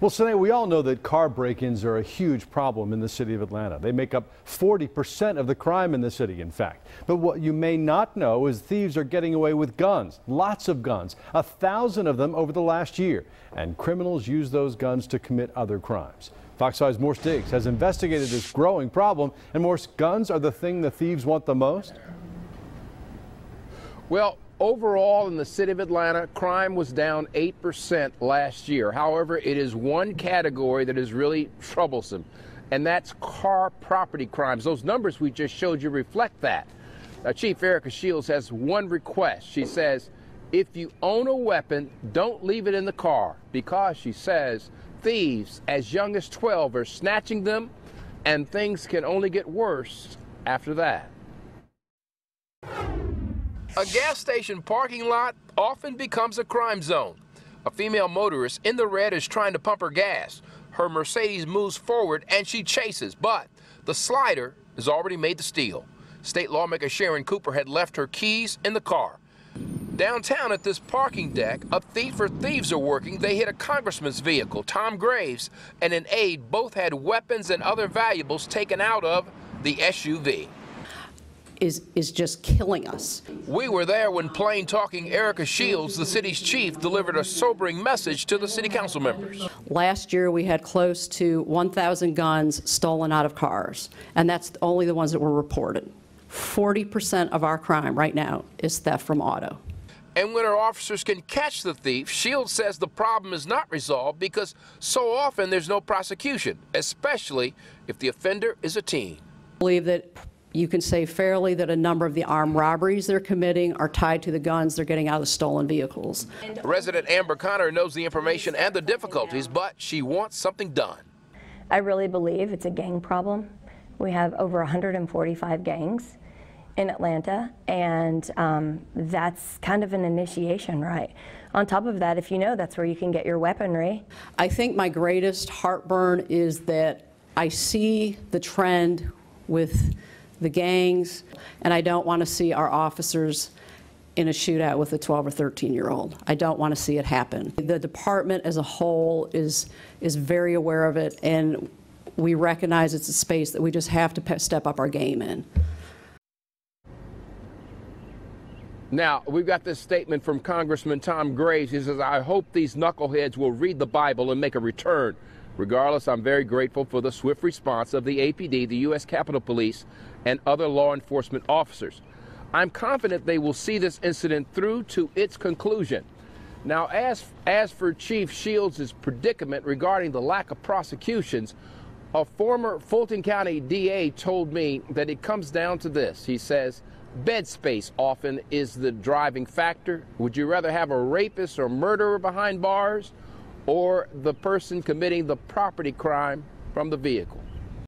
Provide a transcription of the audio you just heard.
Well, Sinead, we all know that car break-ins are a huge problem in the city of Atlanta. They make up 40% of the crime in the city, in fact. But what you may not know is thieves are getting away with guns, lots of guns, 1,000 of them over the last year. And criminals use those guns to commit other crimes. Fox 5's Morse Diggs has investigated this growing problem. And Morse, guns are the thing the thieves want the most? Well, overall in the city of Atlanta, crime was down 8% last year. However, it is one category that is really troublesome, and that's car property crimes. Those numbers we just showed you reflect that. Chief ERIKA Shields has one request. She says, if you own a weapon, don't leave it in the car, because she says thieves as young as 12 are snatching them, and things can only get worse after that. A gas station parking lot often becomes a crime zone. A female motorist in the red is trying to pump her gas. Her Mercedes moves forward and she chases, but the slider has already made the steal. State lawmaker Sharon Cooper had left her keys in the car. Downtown at this parking deck, a thief or thieves are working. They hit a congressman's vehicle. Tom Graves and an aide both had weapons and other valuables taken out of the SUV. Is just killing us. We were there when plain talking ERIKA Shields, the city's chief, delivered a sobering message to the city council members. Last year we had close to 1,000 guns stolen out of cars, and that's only the ones that were reported. 40% of our crime right now is theft from auto. And when our officers can catch the thief, Shields says the problem is not resolved because so often there's no prosecution, especially if the offender is a teen. I believe that you can say fairly that a number of the armed robberies they're committing are tied to the guns they're getting out of the stolen vehicles. Resident Amber Connor knows the information and the difficulties, but she wants something done. I really believe it's a gang problem. We have over 145 gangs in Atlanta, and that's kind of an initiation, right? On top of that, if you know, that's where you can get your weaponry. I think my greatest heartburn is that I see the trend with the gangs, and I don't want to see our officers in a shootout with a 12 or 13-year-old. I don't want to see it happen. The department as a whole is very aware of it, and we recognize it's a space that we just have to step up our game in. Now, we've got this statement from Congressman Tom Graves. He says, I hope these knuckleheads will read the Bible and make a return. Regardless, I'm very grateful for the swift response of the APD, the U.S. Capitol Police, and other law enforcement officers. I'm confident they will see this incident through to its conclusion. Now, as for Chief Shields' predicament regarding the lack of prosecutions, a former Fulton County DA told me that it comes down to this. He says, bed space often is the driving factor. Would you rather have a rapist or murderer behind bars, or the person committing the property crime from the vehicle?